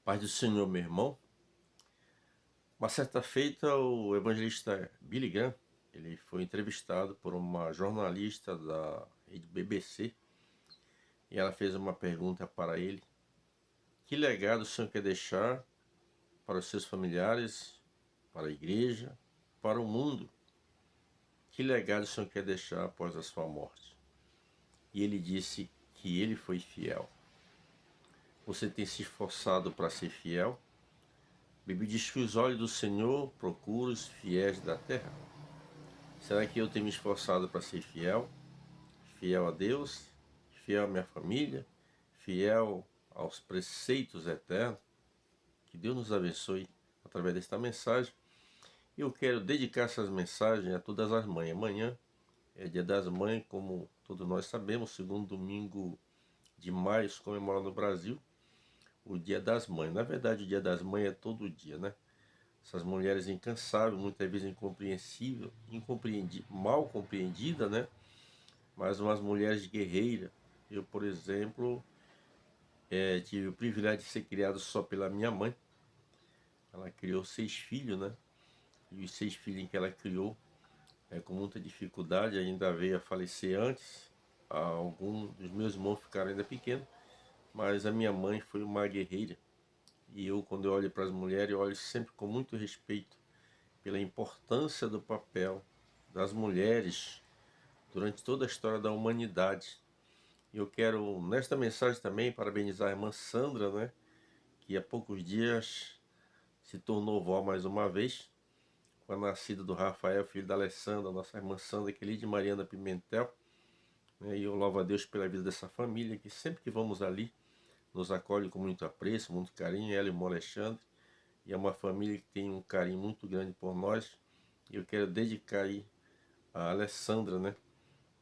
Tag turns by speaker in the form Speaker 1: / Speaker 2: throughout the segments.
Speaker 1: Paz do Senhor, meu irmão. Uma certa feita, o evangelista Billy Graham, ele foi entrevistado por uma jornalista da rede BBC e ela fez uma pergunta para ele: que legado o Senhor quer deixar para os seus familiares, para a igreja, para o mundo? Que legado o Senhor quer deixar após a sua morte? E ele disse que ele foi fiel. Você tem se esforçado para ser fiel? A Bíblia diz que os olhos do Senhor procuram os fiéis da terra. Será que eu tenho me esforçado para ser fiel? Fiel a Deus, fiel à minha família, fiel aos preceitos eternos? Que Deus nos abençoe através desta mensagem. Eu quero dedicar essas mensagens a todas as mães. Amanhã é Dia das Mães, como todos nós sabemos, segundo domingo de maio se comemora no Brasil o Dia das Mães. Na verdade, o Dia das Mães é todo dia, né? Essas mulheres incansáveis, muitas vezes incompreensível, mal compreendida, né? Mas umas mulheres guerreiras. Eu, por exemplo, tive o privilégio de ser criado só pela minha mãe. Ela criou 6 filhos, né? E os 6 filhos que ela criou, com muita dificuldade, ainda veio a falecer antes. Alguns dos meus irmãos ficaram ainda pequenos, mas a minha mãe foi uma guerreira. E eu, quando eu olho para as mulheres, eu olho sempre com muito respeito pela importância do papel das mulheres durante toda a história da humanidade. E eu quero, nesta mensagem também, parabenizar a irmã Sandra, né, que há poucos dias se tornou vó mais uma vez, com a nascida do Rafael, filho da Alessandra, nossa irmã Sandra, que é de Mariana Pimentel. Né, e eu louvo a Deus pela vida dessa família, que sempre que vamos ali, nos acolhe com muito apreço, muito carinho, ela e o irmão Alexandre. E é uma família que tem um carinho muito grande por nós. E eu quero dedicar aí a Alessandra, né,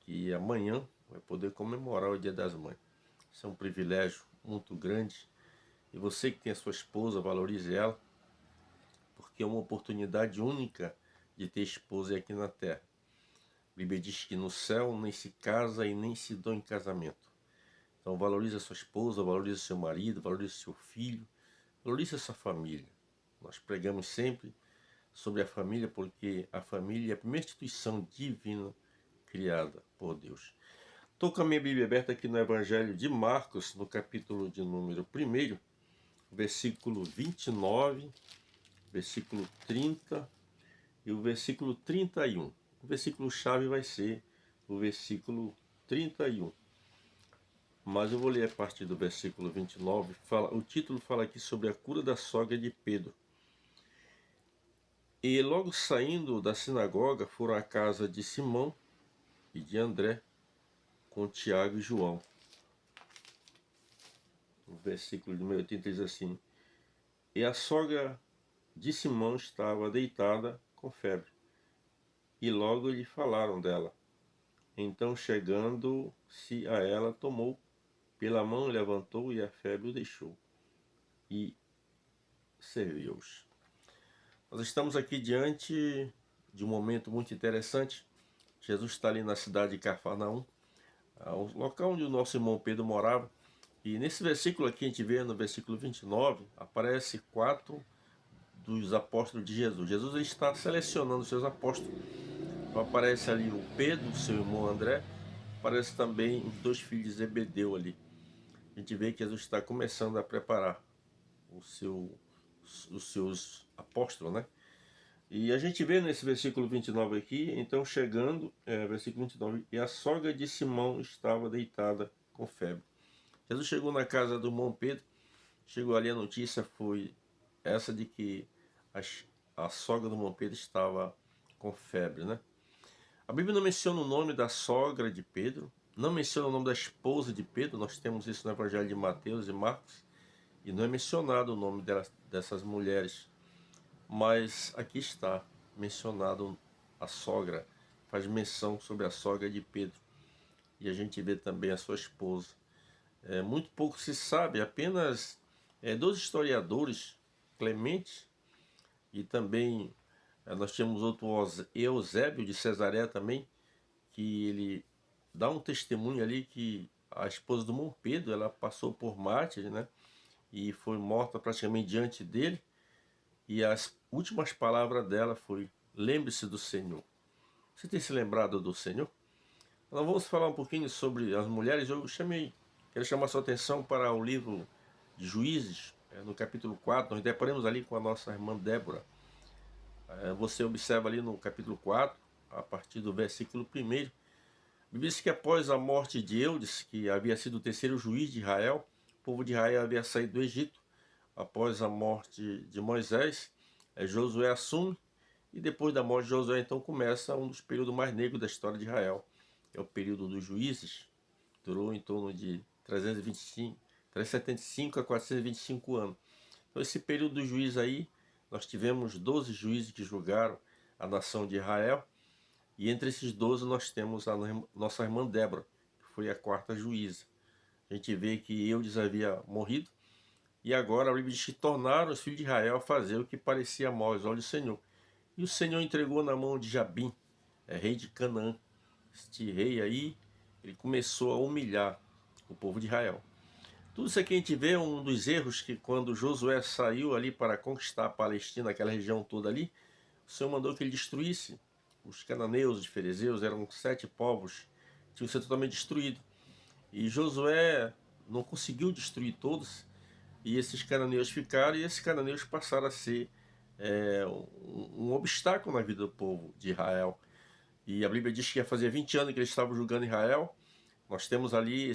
Speaker 1: que amanhã vai poder comemorar o Dia das Mães. Isso é um privilégio muito grande. E você que tem a sua esposa, valorize ela, porque é uma oportunidade única de ter esposa aqui na terra. A Bíblia diz que no céu nem se casa e nem se dão em casamento. Então valorize a sua esposa, valorize o seu marido, valorize o seu filho, valorize a sua família. Nós pregamos sempre sobre a família porque a família é a primeira instituição divina criada por Deus. Estou com a minha Bíblia aberta aqui no Evangelho de Marcos, no capítulo de número 1, versículo 29, versículo 30 e o versículo 31. O versículo-chave vai ser o versículo 31. Mas eu vou ler a partir do versículo 29. O título fala aqui sobre a cura da sogra de Pedro. E logo saindo da sinagoga foram à casa de Simão e de André, com Tiago e João. O versículo de 80 diz assim: E a sogra de Simão estava deitada com febre, e logo lhe falaram dela. Então, chegando-se a ela, tomou pela mão, levantou, e a febre o deixou, e serviu-os. Nós estamos aqui diante de um momento muito interessante. Jesus está ali na cidade de Cafarnaum, o local onde o nosso irmão Pedro morava. E nesse versículo aqui, a gente vê no versículo 29, aparece 4 dos apóstolos de Jesus. Jesus ele está selecionando os seus apóstolos. Então aparece ali o Pedro, seu irmão André, aparece também os 2 filhos de Zebedeu ali. A gente vê que Jesus está começando a preparar os seus apóstolos, né? E a gente vê nesse versículo 29 aqui, então chegando, versículo 29, e a sogra de Simão estava deitada com febre. Jesus chegou na casa do irmão Pedro, chegou ali, a notícia foi essa de que a sogra do irmão Pedro estava com febre, né? A Bíblia não menciona o nome da sogra de Pedro, não menciona o nome da esposa de Pedro, nós temos isso no Evangelho de Mateus e Marcos, e não é mencionado o nome dessas mulheres. Mas aqui está mencionado a sogra, faz menção sobre a sogra de Pedro. E a gente vê também a sua esposa. Muito pouco se sabe, apenas 2 historiadores, Clemente e também nós temos outro Eusébio de Cesareia também, que ele dá um testemunho ali que a esposa do irmão Pedro, ela passou por mártir, né? e foi morta praticamente diante dele. E as últimas palavras dela foi: lembre-se do Senhor. Você tem se lembrado do Senhor? Nós vamos falar um pouquinho sobre as mulheres. Quero chamar sua atenção para o livro de Juízes, no capítulo 4. Nós deparamos ali com a nossa irmã Débora. Você observa ali no capítulo 4, a partir do versículo 1. Diz que após a morte de Eudes, que havia sido o terceiro juiz de Israel, o povo de Israel havia saído do Egito. Após a morte de Moisés, Josué assume, e depois da morte de Josué, então começa um dos períodos mais negros da história de Israel. É o período dos juízes, durou em torno de 375 a 425 anos. Então esse período dos juízes aí, nós tivemos 12 juízes que julgaram a nação de Israel, e entre esses 12 nós temos a nossa irmã Débora, que foi a quarta juíza. A gente vê que Eudes havia morrido, e agora a Bíblia diz que tornaram os filhos de Israel a fazer o que parecia mal aos olhos do Senhor. E o Senhor entregou na mão de Jabim, rei de Canaã. Este rei aí, ele começou a humilhar o povo de Israel. Tudo isso aqui a gente vê um dos erros que quando Josué saiu ali para conquistar a Palestina, aquela região toda ali, o Senhor mandou que ele destruísse os cananeus, os ferezeus, eram 7 povos, tinham que ser totalmente destruídos. E Josué não conseguiu destruir todos, e esses cananeus ficaram, e esses cananeus passaram a ser um obstáculo na vida do povo de Israel. E a Bíblia diz que ia fazer 20 anos que eles estavam julgando Israel. Nós temos ali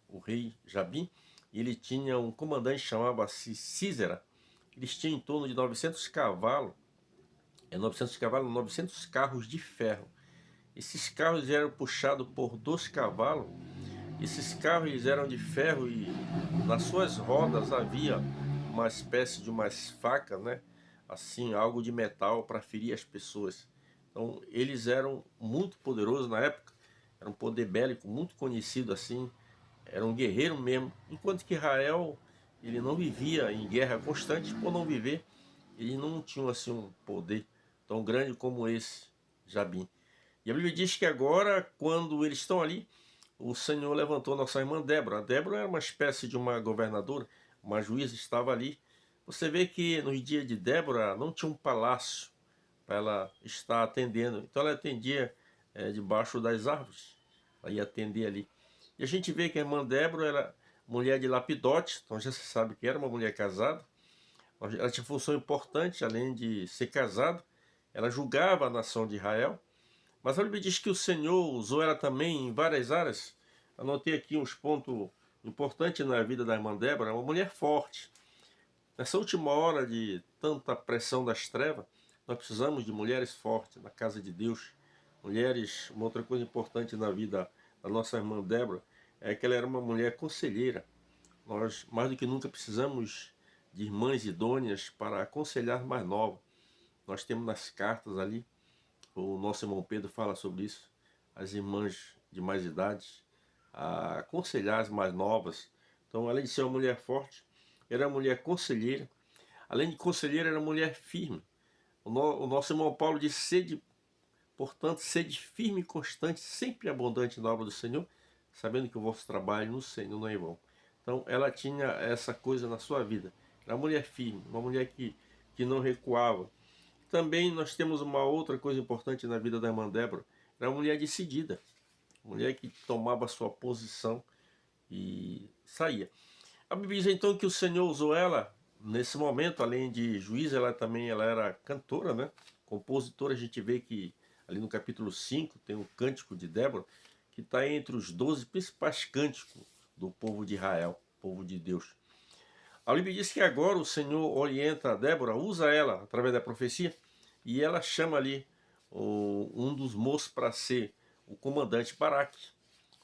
Speaker 1: o rei Jabim, e ele tinha um comandante chamava-se Císera. Eles tinham em torno de 900 cavalos, 900 carros de ferro. Esses carros eram puxados por 2 cavalos. Esses carros eles eram de ferro e nas suas rodas havia uma espécie de umas facas, né? Assim, algo de metal para ferir as pessoas. Então, eles eram muito poderosos na época, era um poder bélico muito conhecido assim, era um guerreiro mesmo. Enquanto que Israel, ele não vivia em guerra constante, por não viver, ele não tinha assim um poder tão grande como esse Jabim. E a Bíblia diz que agora, quando eles estão ali, o Senhor levantou nossa irmã Débora. A Débora era uma espécie de uma governadora, uma juíza, estava ali. Você vê que nos dias de Débora não tinha um palácio para ela estar atendendo. Então ela atendia debaixo das árvores. Ela ia atender ali. E a gente vê que a irmã Débora era mulher de Lapidote, então já se sabe que era uma mulher casada. Ela tinha função importante, além de ser casada. Ela julgava a nação de Israel. Mas a Bíblia diz que o Senhor usou ela também em várias áreas. Anotei aqui uns pontos importantes na vida da irmã Débora. Uma mulher forte. Nessa última hora de tanta pressão das trevas, nós precisamos de mulheres fortes na casa de Deus. Mulheres, uma outra coisa importante na vida da nossa irmã Débora é que ela era uma mulher conselheira. Nós, mais do que nunca, precisamos de irmãs idôneas para aconselhar mais novos. Nós temos nas cartas ali, o nosso irmão Pedro fala sobre isso, as irmãs de mais idade, a aconselhar as mais novas. Então, além de ser uma mulher forte, era uma mulher conselheira. Além de conselheira, era uma mulher firme. O nosso irmão Paulo disse: portanto, sede firme e constante, sempre abundante na obra do Senhor, sabendo que o vosso trabalho no Senhor não é em vão. Então, ela tinha essa coisa na sua vida. Era uma mulher firme, uma mulher que não recuava. Também nós temos uma outra coisa importante na vida da irmã Débora. Era uma mulher decidida, mulher que tomava sua posição e saía. A Bíblia diz então que o Senhor usou ela nesse momento, além de juíza, ela era cantora, né? Compositora. A gente vê que ali no capítulo 5 tem o Cântico de Débora, que está entre os 12 principais cânticos do povo de Israel, povo de Deus. A Bíblia diz que agora o Senhor orienta a Débora, usa ela através da profecia, e ela chama ali um dos moços para ser o comandante Baraque.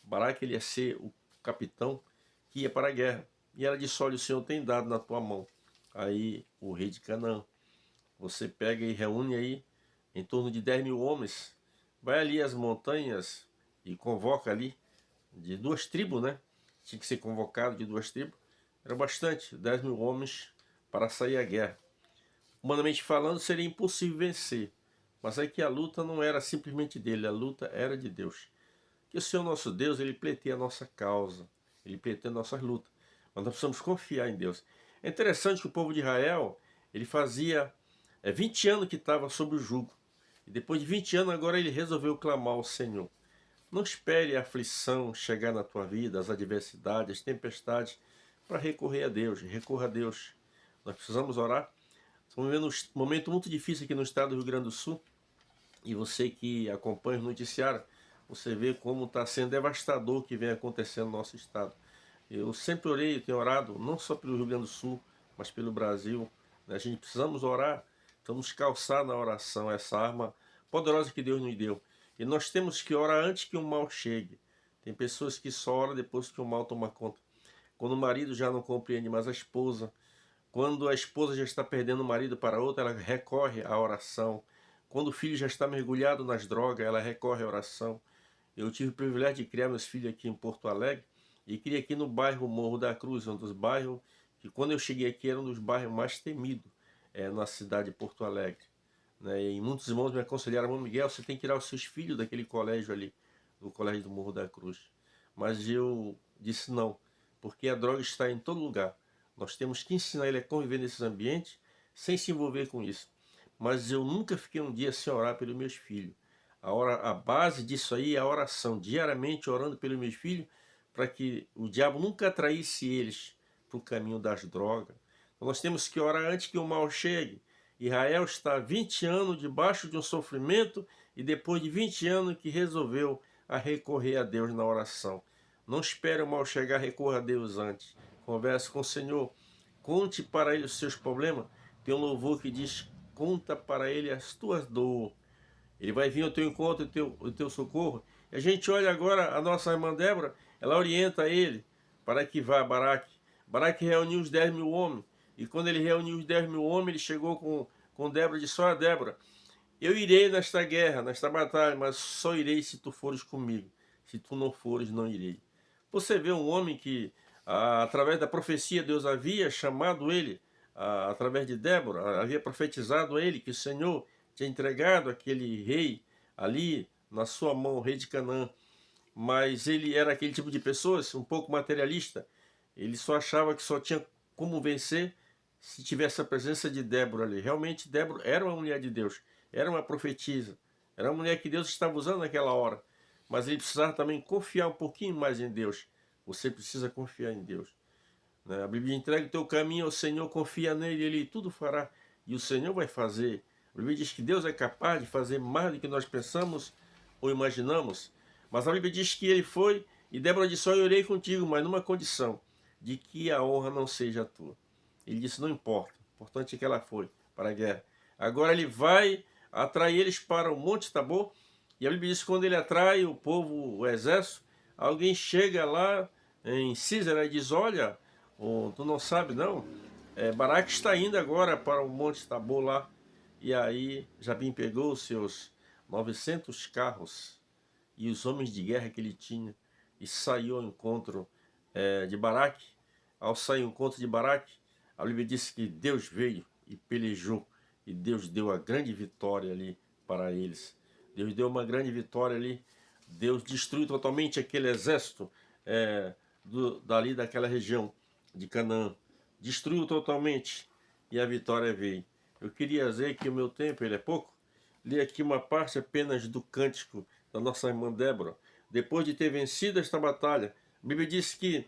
Speaker 1: Baraque ele ia ser o capitão que ia para a guerra. E ela disse: olha, o Senhor tem dado na tua mão aí o rei de Canaã. Você pega e reúne aí em torno de 10.000 homens, vai ali às montanhas e convoca ali de 2 tribos, né? Tinha que ser convocado de 2 tribos. Era bastante, 10.000 homens para sair à guerra. Humanamente falando, seria impossível vencer. Mas é que a luta não era simplesmente dele, a luta era de Deus. Que o Senhor nosso Deus, ele pleiteia a nossa causa, ele pleiteia nossas lutas. Mas nós precisamos confiar em Deus. É interessante que o povo de Israel, ele fazia 20 anos que estava sob o jugo. E depois de 20 anos, agora ele resolveu clamar ao Senhor. Não espere a aflição chegar na tua vida, as adversidades, as tempestades, para recorrer a Deus. Recorra a Deus. Nós precisamos orar. Estamos vivendo um momento muito difícil aqui no estado do Rio Grande do Sul. E você que acompanha o noticiário, você vê como está sendo devastador o que vem acontecendo no nosso estado. Eu sempre orei, tenho orado, não só pelo Rio Grande do Sul, mas pelo Brasil. A gente precisamos orar, precisamos calçar na oração essa arma poderosa que Deus nos deu. E nós temos que orar antes que o mal chegue. Tem pessoas que só oram depois que o mal toma conta. Quando o marido já não compreende mais a esposa, quando a esposa já está perdendo o marido para outra, ela recorre à oração. Quando o filho já está mergulhado nas drogas, ela recorre à oração. Eu tive o privilégio de criar meus filhos aqui em Porto Alegre e criei aqui no bairro Morro da Cruz, um dos bairros que quando eu cheguei aqui era um dos bairros mais temidos na cidade de Porto Alegre. Né? E muitos irmãos me aconselharam: "Irmão Miguel, você tem que tirar os seus filhos daquele colégio ali, do colégio do Morro da Cruz." Mas eu disse não, porque a droga está em todo lugar. Nós temos que ensinar ele a conviver nesses ambientes sem se envolver com isso. Mas eu nunca fiquei um dia sem orar pelos meus filhos. A base disso aí é a oração, diariamente orando pelos meus filhos, para que o diabo nunca atraísse eles para o caminho das drogas. Então nós temos que orar antes que o mal chegue. Israel está 20 anos debaixo de um sofrimento e depois de 20 anos que resolveu a recorrer a Deus na oração. Não espere o mal chegar, recorra a Deus antes. Converse com o Senhor, conte para ele os seus problemas. Tem um louvor que diz: conta para ele as tuas dores. Ele vai vir ao teu encontro, o teu socorro. E a gente olha agora a nossa irmã Débora, ela orienta ele para que vá a Baraque. Baraque reuniu os 10 mil homens. E quando ele reuniu os 10 mil homens, ele chegou com Débora e disse: "Olha, Débora, eu irei nesta guerra, nesta batalha, mas só irei se tu fores comigo. Se tu não fores, não irei." Você vê um homem que, através da profecia, Deus havia chamado ele, através de Débora, havia profetizado a ele que o Senhor tinha entregado aquele rei ali na sua mão, o rei de Canaã. Mas ele era aquele tipo de pessoa, um pouco materialista. Ele só achava que só tinha como vencer se tivesse a presença de Débora ali. Realmente, Débora era uma mulher de Deus, era uma profetisa, era uma mulher que Deus estava usando naquela hora. Mas ele precisava também confiar um pouquinho mais em Deus. Você precisa confiar em Deus. Né? A Bíblia entrega o teu caminho ao Senhor, confia nele, ele tudo fará. E o Senhor vai fazer. A Bíblia diz que Deus é capaz de fazer mais do que nós pensamos ou imaginamos. Mas a Bíblia diz que ele foi, e Débora disse: "Eu irei contigo, mas numa condição, de que a honra não seja tua." Ele disse: "Não importa, o importante é que ela foi para a guerra." Agora ele vai atrair eles para o Monte Tabor, e a Bíblia diz que quando ele atrai o povo, o exército, alguém chega lá em Císera e diz: "Olha, tu não sabe não, Baraque está indo agora para o Monte Tabor lá." E aí Jabim pegou os seus 900 carros e os homens de guerra que ele tinha e saiu ao encontro de Baraque. Ao sair ao encontro de Baraque, a Bíblia disse que Deus veio e pelejou, e Deus deu a grande vitória ali para eles. Deus deu uma grande vitória ali. Deus destruiu totalmente aquele exército dali daquela região de Canaã. Destruiu totalmente e a vitória veio. Eu queria dizer que o meu tempo ele é pouco. Li aqui uma parte apenas do cântico da nossa irmã Débora. Depois de ter vencido esta batalha, a Bíblia diz que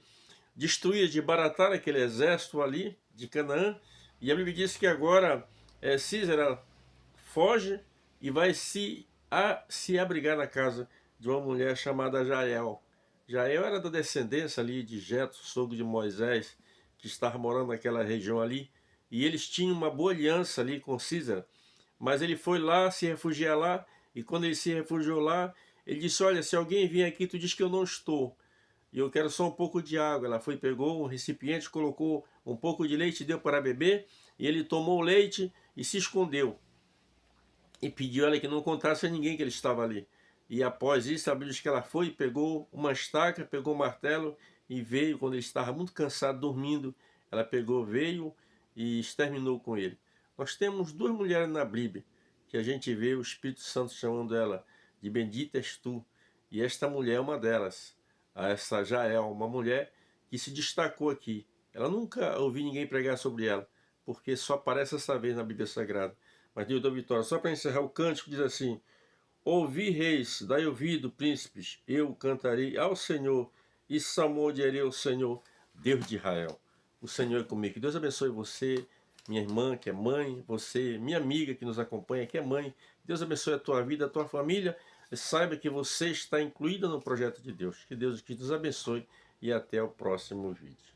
Speaker 1: destruir, desbaratar aquele exército ali de Canaã. E a Bíblia diz que agora Císera foge e vai se abrigar na casa de uma mulher chamada Jael. Jael era da descendência ali de Jetro, sogro de Moisés, que estava morando naquela região ali. E eles tinham uma boa aliança ali com Císera. Mas ele foi lá, se refugiar lá, e quando ele se refugiou lá, ele disse: "Olha, se alguém vir aqui, tu diz que eu não estou. E eu quero só um pouco de água." Ela foi, pegou um recipiente, colocou um pouco de leite e deu para beber. E ele tomou o leite e se escondeu. E pediu ela que não contasse a ninguém que ele estava ali. E após isso, a Bíblia diz que ela foi, pegou uma estaca, pegou um martelo e veio, quando ele estava muito cansado, dormindo, ela pegou, veio e exterminou com ele. Nós temos duas mulheres na Bíblia, que a gente vê o Espírito Santo chamando ela de bendita és tu. E esta mulher é uma delas, essa Jael, uma mulher que se destacou aqui. Ela nunca ouvi ninguém pregar sobre ela, porque só aparece essa vez na Bíblia Sagrada. Mas Deus deu vitória. Só para encerrar, o cântico diz assim: ouvi reis, dai ouvido, príncipes, eu cantarei ao Senhor e salmodiarei ao Senhor, Deus de Israel. O Senhor é comigo. Que Deus abençoe você, minha irmã, que é mãe, você, minha amiga que nos acompanha, que é mãe. Deus abençoe a tua vida, a tua família. Saiba que você está incluída no projeto de Deus. Que Deus nos abençoe e até o próximo vídeo.